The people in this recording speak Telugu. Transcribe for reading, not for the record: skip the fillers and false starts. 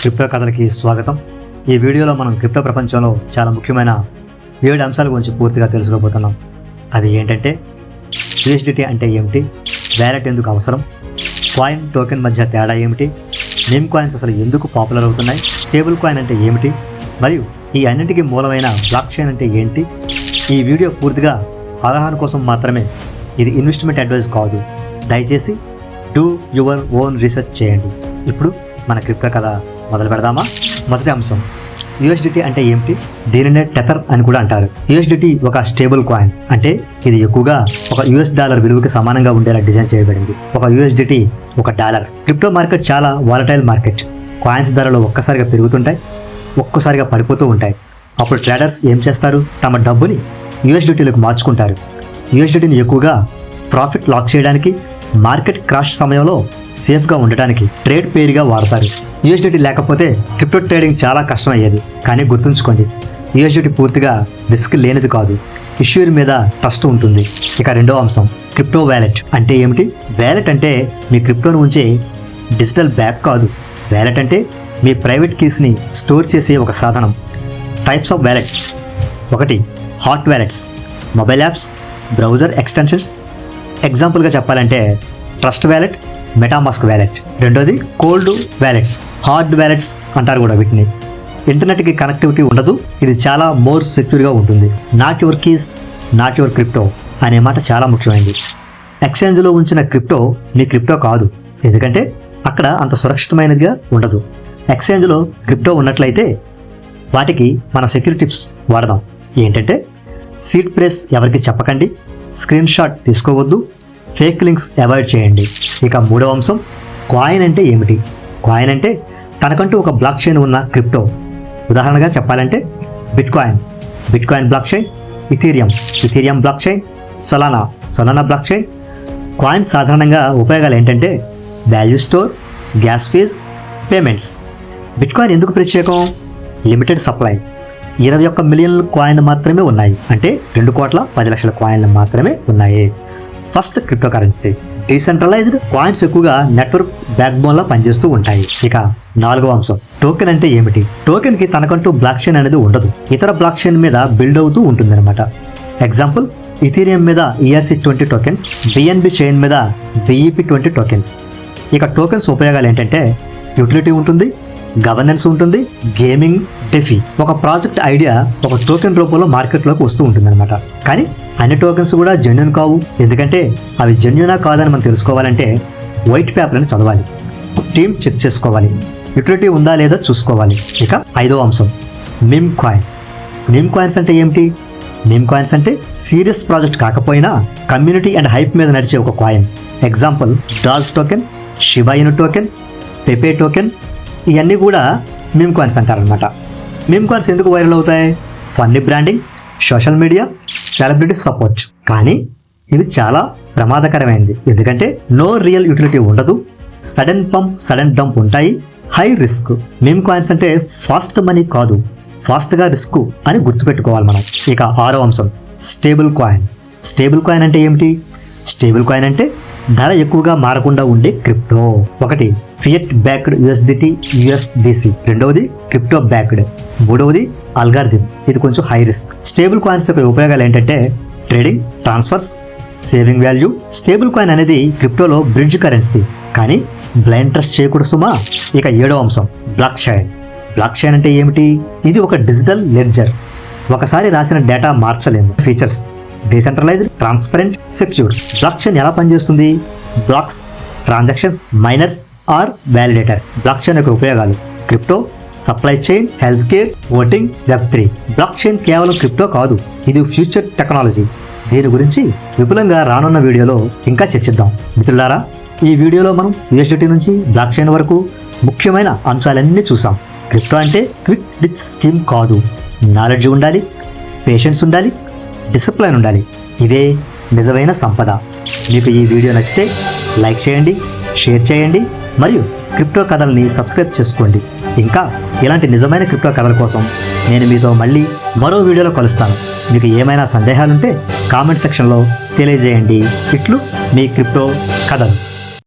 క్రిప్టో కథలకి స్వాగతం. ఈ వీడియోలో మనం క్రిప్టో ప్రపంచంలో చాలా ముఖ్యమైన 7 అంశాల గురించి పూర్తిగా తెలుసుకోబోతున్నాం. అవి ఏంటంటే USDT అంటే ఏమిటి, వ్యాలెట్ ఎందుకు అవసరం, కాయిన్ టోకెన్ మధ్య తేడా ఏమిటి, మీమ్ కాయిన్స్ అసలు ఎందుకు పాపులర్ అవుతున్నాయి, స్టేబుల్ కాయిన్ అంటే ఏమిటి, మరియు ఈ అన్నింటికీ మూలమైన బ్లాక్ చైన్ అంటే ఏంటి. ఈ వీడియో పూర్తిగా అవగాహన కోసం మాత్రమే, ఇది ఇన్వెస్ట్మెంట్ అడ్వైస్ కాదు. దయచేసి డూ యువర్ ఓన్ రీసెర్చ్ చేయండి. ఇప్పుడు మన క్రిప్టో కథ మొదలు పెడదామా? మొదటి అంశం, USDT అంటే ఏమిటి? దీనినే టెథర్ అని కూడా అంటారు. USDT ఒక స్టేబుల్ కాయిన్, అంటే ఇది ఎక్కువగా ఒక $1 విలువకి సమానంగా ఉండేలా డిజైన్ చేయబడింది. ఒక USDT ఒక డాలర్. క్రిప్టో మార్కెట్ చాలా వాలటైల్ మార్కెట్. కాయిన్స్ ధరలు ఒక్కసారిగా పెరుగుతుంటాయి, ఒక్కసారిగా పడిపోతూ ఉంటాయి. అప్పుడు ట్రేడర్స్ ఏం చేస్తారు? తమ డబ్బుని USDTలకు మార్చుకుంటారు. USDTని ఎక్కువగా ప్రాఫిట్ లాక్ చేయడానికి, మార్కెట్ క్రాష్ సమయంలో సేఫ్గా ఉండటానికి ట్రేడ్ పేరుగా వాడతారు. USDT లేకపోతే క్రిప్టో ట్రేడింగ్ చాలా కష్టం అయ్యేది. కానీ గుర్తుంచుకోండి, USDT పూర్తిగా రిస్క్ లేనిది కాదు, ఇష్యూర్ మీద ట్రస్ట్ ఉంటుంది. ఇక రెండో అంశం, క్రిప్టో వ్యాలెట్ అంటే ఏమిటి? వ్యాలెట్ అంటే మీ క్రిప్టోను ఉంచే డిజిటల్ బ్యాగ్ కాదు. వ్యాలెట్ అంటే మీ ప్రైవేట్ కీస్ని స్టోర్ చేసే ఒక సాధనం. Types of wallets: 1 hot wallets, mobile apps, browser extensions. ఎగ్జాంపుల్గా చెప్పాలంటే ట్రస్ట్ వ్యాలెట్, మెటామాస్క్ వ్యాలెట్. రెండోది కోల్డ్ వ్యాలెట్స్, హార్డ్ వ్యాలెట్స్ అంటారు కూడా వీటిని. ఇంటర్నెట్కి కనెక్టివిటీ ఉండదు, ఇది చాలా మోర్ సెక్యూర్గా ఉంటుంది. Not your keys, not your crypto అనే మాట చాలా ముఖ్యమైనది. ఎక్స్చేంజ్లో ఉంచిన క్రిప్టో మీ క్రిప్టో కాదు, ఎందుకంటే అక్కడ అంత సురక్షితమైనదిగా ఉండదు. ఎక్స్చేంజ్లో క్రిప్టో ఉన్నట్లయితే వాటికి మన సెక్యూరిటీ టిప్స్ వాడదాం. ఏంటంటే సీడ్ ప్రెస్ ఎవరికి చెప్పకండి, స్క్రీన్ షాట్ తీసుకోవద్దు, ఫేక్ లింక్స్ అవాయిడ్ చేయండి. ఇక మూడవ అంశం, కాయిన్ అంటే ఏమిటి? కాయిన్ అంటే తనకంటూ ఒక బ్లాక్ చైన్ ఉన్న క్రిప్టో. ఉదాహరణగా చెప్పాలంటే bitcoin blockchain, Ethereum blockchain, Solana blockchain. Coin సాధారణంగా ఉపయోగాలు ఏంటంటే value store, gas fees, payments. Bitcoin ఎందుకు ప్రత్యేకం? లిమిటెడ్ సప్లై, 21 మిలియన్ల కాయిన్లు మాత్రమే ఉన్నాయి, అంటే 2,10,00,000 కాయిన్లు మాత్రమే ఉన్నాయి. First crypto currency. Decentralised coins ఎక్కువగా నెట్వర్క్ బ్యాక్బోన్లో పనిచేస్తూ ఉంటాయి. ఇక 4వ అంశం, టోకెన్ అంటే ఏమిటి? టోకెన్కి తనకంటూ బ్లాక్ చైన్ అనేది ఉండదు, ఇతర బ్లాక్ చైన్ మీద బిల్డ్ అవుతూ ఉంటుందన్నమాట. ఎగ్జాంపుల్, ఇథీరియం మీద ERC20 టోకెన్స్, BNB చైన్ మీద BEP20 టోకెన్స్. ఇక టోకెన్స్ ఉపయోగాలు ఏంటంటే యూటిలిటీ ఉంటుంది, గవర్నెన్స్ ఉంటుంది, గేమింగ్, డెఫీ. ఒక ప్రాజెక్ట్ ఐడియా ఒక టోకెన్ రూపంలో మార్కెట్లోకి వస్తూ ఉంటుందన్నమాట. కానీ అన్ని టోకెన్స్ కూడా జెన్యూన్ కావు, ఎందుకంటే అవి జెన్యూనా కాదని మనం తెలుసుకోవాలంటే వైట్ పేపర్ని చదవాలి, టీమ్ చెక్ చేసుకోవాలి, యూటిలిటీ ఉందా లేదా చూసుకోవాలి. ఇక 5వ అంశం, మీమ్ కాయిన్స్ అంటే ఏమిటి? మీమ్ కాయిన్స్ అంటే సీరియస్ ప్రాజెక్ట్ కాకపోయినా కమ్యూనిటీ అండ్ హైప్ మీద నడిచే ఒక coin. Example, dolls token, Shiba Inu token, Pepe token. ఇవన్నీ కూడా మీమ్ కాయిన్స్ అంటారనమాట. మీమ్ కాయిన్స్ ఎందుకు వైరల్ అవుతాయి? Funny branding, social media, celebrity support. కానీ ఇవి చాలా ప్రమాదకరమైనది, ఎందుకంటే నో రియల్ యూటిలిటీ ఉండదు, సడన్ పంప్ సడన్ డంప్ ఉంటాయి, హై రిస్క్. మీమ్ కాయిన్స్ అంటే ఫాస్ట్ మనీ కాదు, ఫాస్ట్గా రిస్క్ అని గుర్తుపెట్టుకోవాలి మనం. ఇక 6వ అంశం, స్టేబుల్ కాయిన్ అంటే ఏమిటి? స్టేబుల్ కాయిన్ అంటే ధర ఎక్కువగా మారకుండా ఉండే క్రిప్టో. 1 ఫియట్ బ్యాక్డ్ USDC, రెండవది క్రిప్టో బ్యాక్డ్, మూడవది అల్గారిథం. ఇది కొంచెం హై రిస్క్. స్టేబుల్ కాయిన్స్ యొక్క ఉపయోగాలు ఏంటంటే trading, transfers, saving value. Stable coin అనేది క్రిప్టోలో బ్రిడ్జ్ కరెన్సీ, కానీ బ్లైండ్ ట్రస్ట్ చేయకూడదు సుమా. ఇక 7వ అంశం, బ్లాక్ చైన్ అంటే ఏమిటి? ఇది ఒక డిజిటల్ లెడ్జర్. ఒకసారి రాసిన డేటా మార్చలేము. Features: decentralised, transparent, secure. Blockchain ఎలా పనిచేస్తుంది? Blocks, transactions, miners or validators. Blockchain యొక్క ఉపయోగాలు: crypto, supply chain, healthcare, voting, Web3. Blockchain కేవలం క్రిప్టో కాదు, ఇది ఫ్యూచర్ టెక్నాలజీ. దీని గురించి విపులంగా రానున్న వీడియోలో ఇంకా చర్చిద్దాం. మిత్రులారా, ఈ వీడియోలో మనం USDT నుంచి బ్లాక్ చైన్ వరకు ముఖ్యమైన అంశాలన్నీ చూసాం. క్రిప్టో అంటే క్విక్ రిచ్ స్కీమ్ కాదు, నాలెడ్జ్ ఉండాలి, పేషెన్స్ ఉండాలి, డిసిప్లైన్ ఉండాలి. ఇదే నిజమైన సంపద. మీకు ఈ వీడియో నచ్చితే లైక్ చేయండి, షేర్ చేయండి, మరియు క్రిప్టో కథల్ని సబ్స్క్రైబ్ చేసుకోండి. ఇంకా ఇలాంటి నిజమైన క్రిప్టో కథల కోసం నేను మీతో మళ్ళీ మరో వీడియోలో కలుస్తాను. మీకు ఏమైనా సందేహాలుంటే కామెంట్ సెక్షన్లో తెలియజేయండి. ఇట్లు మీ క్రిప్టో కథలు.